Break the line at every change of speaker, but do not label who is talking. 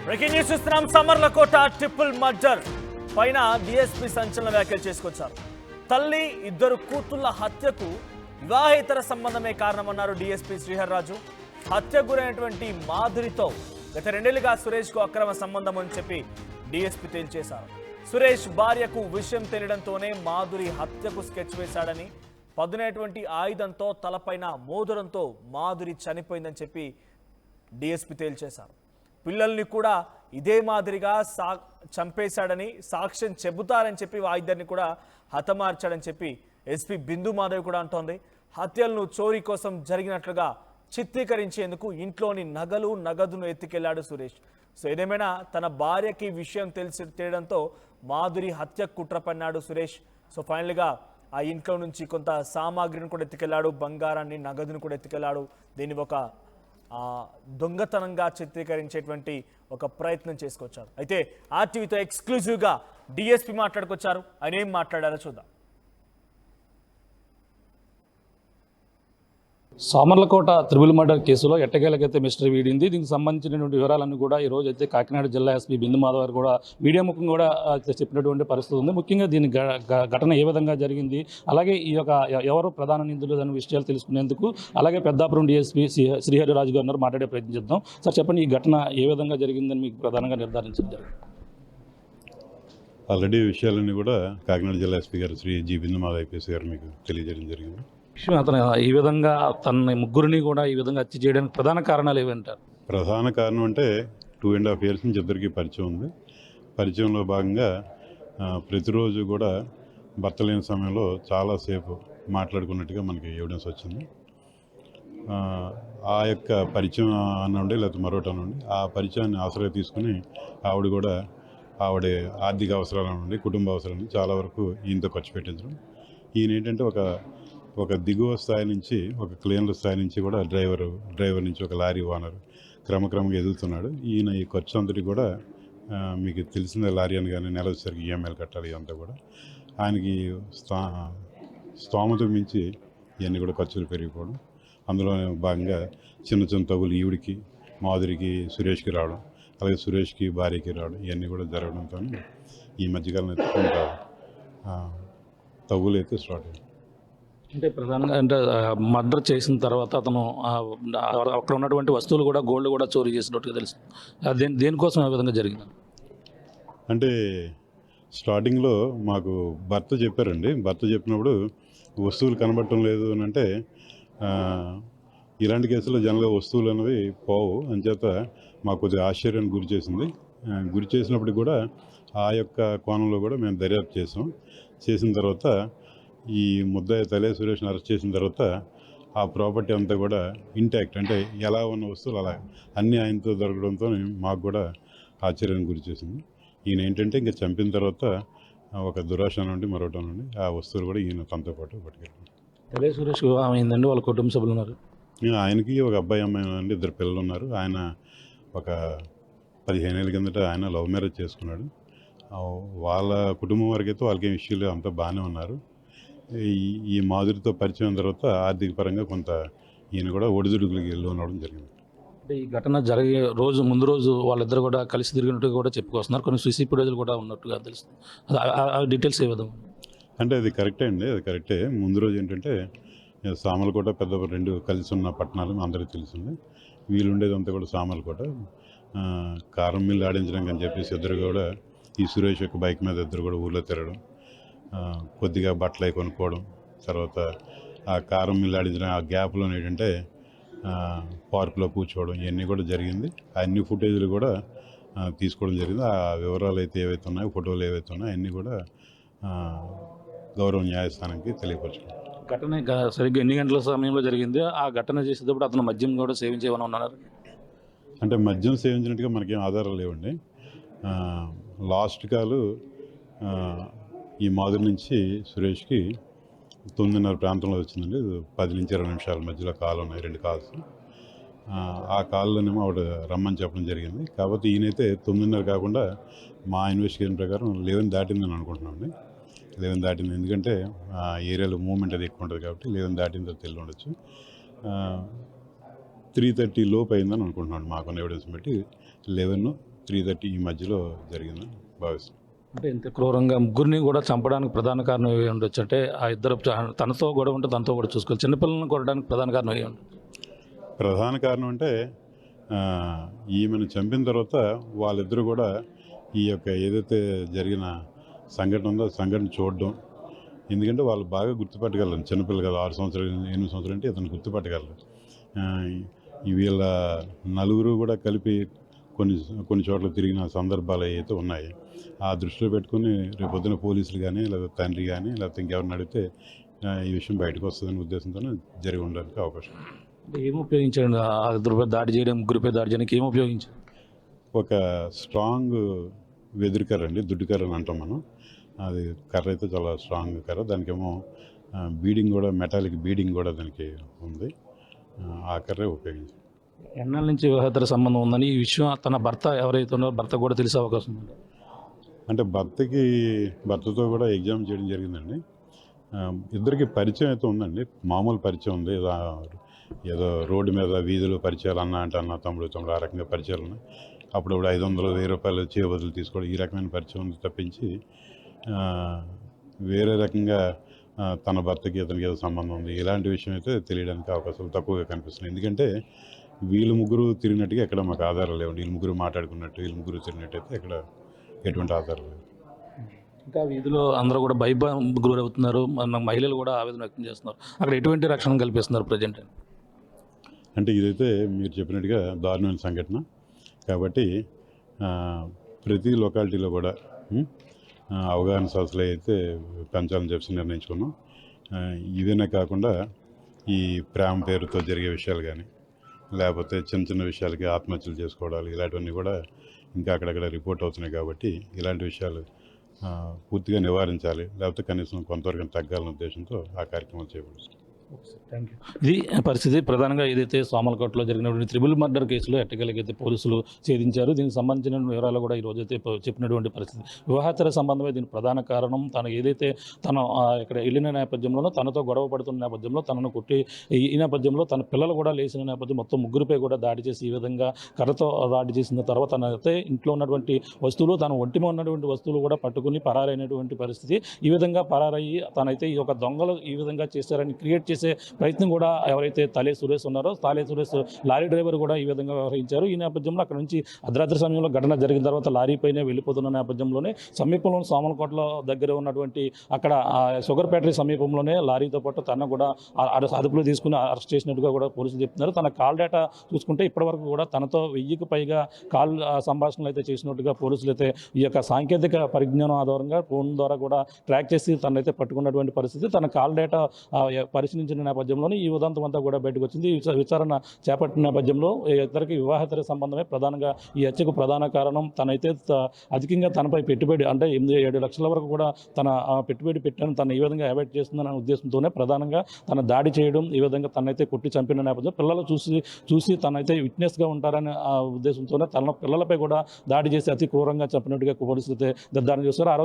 Breaking news చూస్తున్నాం. Samarlakota triple murder పైన DSP సంచలన వ్యాఖ్యలు చేసుకొచ్చారు. తల్లి ఇద్దరు కూతుళ్ల హత్యకు వివాహేతర సంబంధమే కారణమన్నారు డీఎస్పీ శ్రీహర్రాజు. హత్య గురైనటువంటి మాధురితో గత 2 ఏళ్లుగా సురేష్కు అక్రమ సంబంధం అని చెప్పి డీఎస్పీ తేల్చేశారు. సురేష్ భార్యకు విషయం తెలియడంతోనే మాధురి హత్యకు స్కెచ్ వేశాడని, పదునైనటువంటి ఆయుధంతో తలపైన మోదురంతో మాధురి చనిపోయిందని చెప్పి డీఎస్పీ తేల్చేశారు. పిల్లల్ని కూడా ఇదే మాదిరిగా చంపేశాడని, సాక్ష్యం చెబుతారని చెప్పి వాయిద్దరిని కూడా హతమార్చాడని చెప్పి ఎస్పీ బిందు మాధవ్ కూడా అంటోంది. హత్యలను చోరీ కోసం జరిగినట్లుగా చిత్రీకరించేందుకు ఇంట్లోని నగదును ఎత్తుకెళ్లాడు సురేష్. సో ఏదేమైనా తన భార్యకి విషయం తెలియడంతో మాధురి హత్య కుట్ర పన్నాడు సురేష్. సో ఫైనల్గా ఆ ఇంట్లో నుంచి కొంత సామాగ్రిని కూడా ఎత్తుకెళ్లాడు, బంగారాన్ని, నగదును కూడా ఎత్తుకెళ్లాడు. దీన్ని ఒక దొంగతనంగా చిత్రీకరించేటువంటి ఒక ప్రయత్నం చేసుకొచ్చారు. అయితే ఆర్టీవీతో ఎక్స్క్లూజివ్గా డిఎస్పీ మాట్లాడుకొచ్చారు. ఆయన ఏం మాట్లాడారో చూద్దాం.
సామర్లకోట త్రిబుల్ మర్డర్ కేసులో ఎట్టకేలకైతే మిస్టరీ వీడింది. దీనికి సంబంధించినటువంటి వివరాలన్నీ కూడా ఈ రోజు అయితే కాకినాడ జిల్లా ఎస్పీ బిందు మాధవ్ గారు కూడా మీడియా ముఖం కూడా చెప్పినటువంటి పరిస్థితి ఉంది. ముఖ్యంగా దీని ఘటన ఏ విధంగా జరిగింది, అలాగే ఈ యొక్క ఎవరు ప్రధాన నిందితులు అనే విషయాలు తెలుసుకునేందుకు అలాగే పెద్దాపురం డిఎస్పీ శ్రీహరిరాజు గారు మాట్లాడే ప్రయత్నం చేద్దాం. సార్ చెప్పండి, ఈ ఘటన ఏ విధంగా జరిగిందని మీకు ప్రధానంగా నిర్ధారించారు?
ఆల్రెడీ విషయాలన్నీ కూడా కాకినాడ జిల్లా ఎస్పీ గారు శ్రీ జి బిందు మాధవ్ ఐపీఎస్ గారు మీకు తెలియజేయడం జరిగింది.
అతను ఈ విధంగా తన ముగ్గురిని కూడా ఈ విధంగా హత్య చేయడానికి ప్రధాన కారణాలు ఏమంటారు?
ప్రధాన కారణం అంటే 2.5 years నుంచి ఇద్దరికి పరిచయం ఉంది. పరిచయంలో భాగంగా ప్రతిరోజు కూడా భర్త లేని సమయంలో చాలాసేపు మాట్లాడుకున్నట్టుగా మనకి ఎవిడెన్స్ వచ్చింది. ఆ యొక్క పరిచయం అనండి లేకపోతే మరొకటి అనండి, ఆ పరిచయాన్ని ఆశ్రయ తీసుకుని ఆవిడ ఆర్థిక అవసరాల నుండి, కుటుంబ అవసరాల నుండి చాలా వరకు ఈయనతో ఖర్చు పెట్టించడం. ఈయన ఏంటంటే ఒక దిగువ స్థాయి నుంచి, ఒక క్లీనర్ స్థాయి నుంచి కూడా డ్రైవర్ నుంచి ఒక లారీ ఓనర్ క్రమక్రమంగా ఎదుగుతున్నాడు. ఈయన ఈ ఖర్చు అంతటి కూడా మీకు తెలిసిన లారీ అని కానీ నెల వచ్చేసరికి ఈఎంఐలు కట్టాలి, ఇదంతా కూడా ఆయనకి స్తోమత మించి ఇవన్నీ కూడా ఖర్చులు పెరిగిపోవడం. అందులో భాగంగా చిన్న తగులు ఈవిడికి, మాధురికి, సురేష్కి రావడం, అలాగే సురేష్కి భార్యకి రావడం, ఇవన్నీ కూడా జరగడంతో ఈ మధ్యకాలం అయితే కొంత తగులు అయితే స్టార్ట్ అయింది.
అంటే ప్రధానంగా అంటే మర్డర్ చేసిన తర్వాత అతను అక్కడ ఉన్నటువంటి వస్తువులు కూడా గోల్డ్ కూడా చోరీ చేసినట్టుగా తెలుసు. దేనికోసం ఆ విధంగా జరిగింది
అంటే స్టార్టింగ్లో మాకు భర్త చెప్పారండి. భర్త చెప్పినప్పుడు వస్తువులు కనబడటం లేదు అని అంటే, ఇలాంటి కేసుల్లో జనరల్గా వస్తువులు అనేవి పోవు, అంచేత మాకు కొద్దిగా ఆశ్చర్యానికి గురి చేసినప్పటికి కూడా ఆ యొక్క కోణంలో కూడా మేము దర్యాప్తు చేసిన తర్వాత ఈ ముద్దాయి తలే సురేష్ని అరెస్ట్ చేసిన తర్వాత ఆ ప్రాపర్టీ అంతా కూడా ఇంటాక్ట్, అంటే ఎలా ఉన్న వస్తువులు అలా అన్నీ ఆయనతో దొరకడంతో మాకు కూడా ఆశ్చర్యానికి గురి చేసింది. ఈయన ఏంటంటే ఇంకా చంపిన తర్వాత ఒక దురాశ నుండి మరొకటి నుండి ఆ వస్తువులు కూడా ఈయన తనతో పాటు పట్టుకెళ్ళారు.
తలే సురేష్ వివాహం అయిందండి, వాళ్ళ కుటుంబ సభ్యులు ఉన్నారు.
ఆయనకి ఒక అబ్బాయి అమ్మాయి అండి, 2 పిల్లలు ఉన్నారు. ఆయన ఒక 15 ఏళ్ళ కిందట ఆయన లవ్ మ్యారేజ్ చేసుకున్నాడు. వాళ్ళ కుటుంబం వరకు అయితే వాళ్ళకి ఏం ఇష్యూలు అంతా బాగానే ఉన్నారు. ఈ మాధురితో పరిచయం తర్వాత ఆర్థిక పరంగా కొంత ఈయన కూడా ఒడిదుడుకులకి లోనవడం జరిగింది.
అంటే ఈ ఘటన జరిగే ముందు రోజు వాళ్ళిద్దరు కూడా కలిసి తిరిగినట్టుగా కూడా చెప్పుకొస్తున్నారు. కొన్ని సీసీ ఫుటేజ్లు కూడా ఉన్నట్టుగా తెలుస్తుంది. డీటెయిల్స్ ఏ విధంగా
అంటే అది కరెక్టే అండి, అది కరెక్టే. ముందు రోజు ఏంటంటే సామర్లకోట పెద్ద 2 కలిసి ఉన్న పట్టణాలు అందరికీ తెలిసింది. వీళ్ళు ఉండేదంతా కూడా సామర్లకోట. కారం మిల్లు ఆడించడానికి అని చెప్పేసి ఇద్దరు కూడా ఈ సురేష్ యొక్క బైక్ మీద ఇద్దరు కూడా ఊళ్ళో తిరగడం, కొద్దిగా బట్టలు అవి కొనుక్కోవడం, తర్వాత ఆ కారం మిల్లు ఆడించడం, ఆ గ్యాప్లో ఏంటంటే పార్కులో కూర్చోవడం, ఇవన్నీ కూడా జరిగింది. అన్ని ఫుటేజ్లు కూడా తీసుకోవడం జరిగింది. ఆ వివరాలు అయితే ఏవైతే ఉన్నాయో, ఫోటోలు ఏవైతే ఉన్నాయో అన్నీ కూడా గౌరవ న్యాయస్థానానికి తెలియపరచడం.
ఘటన సరిగ్గా ఎన్ని గంటల సమయంలో జరిగింది? ఆ ఘటన చేసేటప్పుడు అతను మద్యం కూడా సేవించేమని ఉన్నారు?
అంటే మద్యం సేవించినట్టుగా మనకేం ఆధారాలు లేవండి. లాస్ట్ కాలు ఈ మాధురి నుంచి సురేష్కి 9:30 ప్రాంతంలో వచ్చిందండి. 10 నుంచి 20 నిమిషాల మధ్యలో కాల్ ఉన్నాయి, 2 కాల్స్. ఆ కాల్లోనేమో ఆవిడ రమ్మని చెప్పడం జరిగింది. కాకపోతే ఈయనైతే 9:30 కాకుండా మా ఇన్వెస్టిగేషన్ ప్రకారం 11 దాటిందని అనుకుంటున్నామండి. 11 దాటింది, ఎందుకంటే ఏరియాలో మూవ్మెంట్ అది ఎక్కువ ఉంటుంది కాబట్టి 11 దాటిన తర్వాత తెలిసి ఉండొచ్చు. 3:30 లోపు అయిందని అనుకుంటున్నాను. మాకున్న ఎవిడెన్స్ బట్టి 11 3:30 ఈ మధ్యలో జరిగిందని భావిస్తున్నాను.
అంటే ఇంత క్రూరంగా ముగ్గురిని కూడా చంపడానికి ప్రధాన కారణం ఏమి ఉండొచ్చు అంటే ఆ ఇద్దరు తనతో గొడవ ఉంటే తనతో కూడా చూసుకోవాలి, చిన్నపిల్లలను కొట్టడానికి ప్రధాన కారణం ఏమి ఉండొచ్చు?
ప్రధాన కారణం అంటే ఈమెను చంపిన తర్వాత వాళ్ళిద్దరూ కూడా ఈ యొక్క ఏదైతే జరిగిన సంఘటన ఉందో సంఘటన చూడడం. ఎందుకంటే వాళ్ళు బాగా గుర్తుపట్టగలరు, చిన్నపిల్లలు కదా, 6 సంవత్సరాలు 8 సంవత్సరాలు అంటే ఇతను గుర్తుపట్టగలరు. వీళ్ళ నలుగురు కూడా కలిపి కొన్ని చోట్ల తిరిగిన సందర్భాలు అయితే ఉన్నాయి. ఆ దృష్టిలో పెట్టుకుని రేపొద్దున పోలీసులు కానీ లేదా తండ్రి కానీ లేకపోతే ఇంకెవరిని అడిగితే ఈ విషయం బయటకు వస్తుందనే ఉద్దేశంతోనే జరిగి ఉండడానికి అవకాశం ఉంది.
అంటే ఏమి ఉపయోగించండి ఆ ఇద్దరిపై దాడి చేయడం, ముగ్గురిపై దాడి చేయడానికి ఏమి ఉపయోగించారు?
ఒక స్ట్రాంగ్ వెదురు కర్ర అండి, దుడ్డు కర్ర అని అంటాం మనం. అది కర్ర అయితే చాలా స్ట్రాంగ్ కర్ర, దానికేమో బీడింగ్ కూడా, మెటాలిక్ బీడింగ్ కూడా దానికి ఉంది. ఆ కర్రే ఉపయోగించారు.
ఎన్నాళ్ళ నుంచి వివాహేతర సంబంధం ఉందని ఈ విషయం తన భర్త ఎవరైతే ఉన్నారో భర్త కూడా తెలిసే అవకాశం ఉంది.
అంటే భర్తతో కూడా ఎగ్జామ్ చేయడం జరిగిందండి. ఇద్దరికి పరిచయం అయితే ఉందండి, మామూలు పరిచయం ఉంది. ఏదో రోడ్డు మీద వీధిలో పరిచయాలు అన్న తమ్ముడు ఆ రకంగా పరిచయాలు ఉన్నాయి. అప్పుడప్పుడు 500 1000 రూపాయలు చేయబదులు తీసుకోవడం, ఈ రకమైన పరిచయం ఉంది తప్పించి వేరే రకంగా తన భర్తకి ఇతనికి ఏదో సంబంధం ఉంది ఇలాంటి విషయం అయితే తెలియడానికి అవకాశాలు తక్కువగా కనిపిస్తున్నాయి. ఎందుకంటే వీళ్ళు ముగ్గురు తిరిగినట్టుగా ఎక్కడ మాకు ఆధారాలు లేవండి. వీళ్ళు ముగ్గురు మాట్లాడుకున్నట్టు, వీళ్ళు ముగ్గురు తిరిగినట్టు అయితే ఎక్కడ ఎటువంటి ఆధారాలు లేవు.
ఇంకా వీధిలో అందరూ కూడా భయభ్రాంతికి గురవుతున్నారు, మన మహిళలు కూడా ఆవేదన వ్యక్తం చేస్తున్నారు. అక్కడ ఎటువంటి రక్షణ కల్పిస్తున్నారు ప్రజెంట్?
అంటే ఇదైతే మీరు చెప్పినట్టుగా దారుణమైన సంఘటన కాబట్టి ప్రతి లొకాలిటీలో కూడా అవగాహన సదస్సులు అయితే పెంచాలని చెప్పి నిర్ణయించుకున్నాం. ఇవేనే కాకుండా ఈ ప్రేమ పేరుతో జరిగే విషయాలు కానీ, లేకపోతే చిన్న చిన్న విషయాలకి ఆత్మహత్యలు చేసుకోవడాలు, ఇలాంటివన్నీ కూడా ఇంకా అక్కడక్కడ రిపోర్ట్ అవుతున్నాయి. కాబట్టి ఇలాంటి విషయాలు పూర్తిగా నివారించాలి, లేకపోతే కనీసం కొంతవరకు తగ్గాలనే ఉద్దేశంతో ఆ కార్యక్రమాలు చేపడుతుంది.
Thank you. ఇది పరిస్థితి. ప్రధానంగా ఏదైతే సోమలకోటలో జరిగినటువంటి త్రిబుల్ మర్డర్ కేసులో ఎట్టకేలకైతే పోలీసులు ఛేదించారు. దీనికి సంబంధించిన వివరాలు కూడా ఈరోజు అయితే చెప్పినటువంటి పరిస్థితి. వివాహేతర సంబంధమే దీనికి ప్రధాన కారణం. తను ఏదైతే తను ఇక్కడ వెళ్ళిన నేపథ్యంలోనూ తనతో గొడవ పడుతున్న నేపథ్యంలో తనను కొట్టి ఈ నేపథ్యంలో తన పిల్లలు కూడా లేచిన నేపథ్యం మొత్తం ముగ్గురిపై కూడా దాడి చేసి ఈ విధంగా కర్రతో దాడి చేసిన తర్వాత తనైతే ఇంట్లో ఉన్నటువంటి వస్తువులు, తన ఒంటిలో ఉన్నటువంటి వస్తువులు కూడా పట్టుకుని పరారైనటువంటి పరిస్థితి. ఈ విధంగా పరారయ్యి తనైతే ఈ యొక్క దొంగలు ఈ విధంగా చేశారని క్రియేట్ చేసే ప్రయత్నం కూడా ఎవరైతే తాలే సురేష్ ఉన్నారో, తాలే సురేష్ లారీ డ్రైవర్ కూడా ఈ విధంగా వ్యవహరించారు. ఈ నేపథ్యంలో అక్కడ నుంచి అర్ధరాత్రి సమయంలో ఘటన జరిగిన తర్వాత లారీ పైనే వెళ్ళిపోతున్న నేపథ్యంలోనే సమీపంలో సోమలకోటలో దగ్గర ఉన్నటువంటి అక్కడ షుగర్ ఫ్యాక్టరీ సమీపంలోనే లారీతో పాటు తన కూడా అదుపులో తీసుకుని అరెస్ట్ చేసినట్టుగా కూడా పోలీసులు చెప్తున్నారు. తన కాల్ డేటా చూసుకుంటే ఇప్పటివరకు కూడా తనతో 1000కి పైగా కాల్ సంభాషణలు అయితే చేసినట్టుగా పోలీసులు అయితే ఈ యొక్క సాంకేతిక పరిజ్ఞానం ఆధారంగా ఫోన్ ద్వారా కూడా ట్రాక్ చేసి తనైతే పట్టుకున్నటువంటి పరిస్థితి. తన కాల్ డేటా పరిశీలించిన నేపథ్యంలోనే ఈ ఉదంతం అంతా కూడా బయటకు వచ్చింది. విచారణ చేపట్టిన నేపథ్యంలో ఇద్దరికి వివాహేతర సంబంధమే ప్రధానంగా ఈ హత్యకు ప్రధాన కారణం. తనైతే అధికంగా తనపై పెట్టుబడి అంటే 8-7 లక్షల వరకు కూడా తన పెట్టుబడి పెట్టాను, తను ఈ విధంగా అవాయిడ్ చేస్తుందనే ఉద్దేశంతోనే ప్రధానంగా తన దాడి చేయడం, ఈ విధంగా తనైతే కొట్టి చంపిన నేపథ్యం పిల్లలు చూసి తనైతే విట్నెస్గా ఉంటారనే ఉద్దేశంతోనే తన పిల్లలపై కూడా దాడి చేసి అతి క్రూరంగా చంపినట్టుగా పోలీసులు అయితే నిర్ధారణ చేస్తారు. ఆ రోజు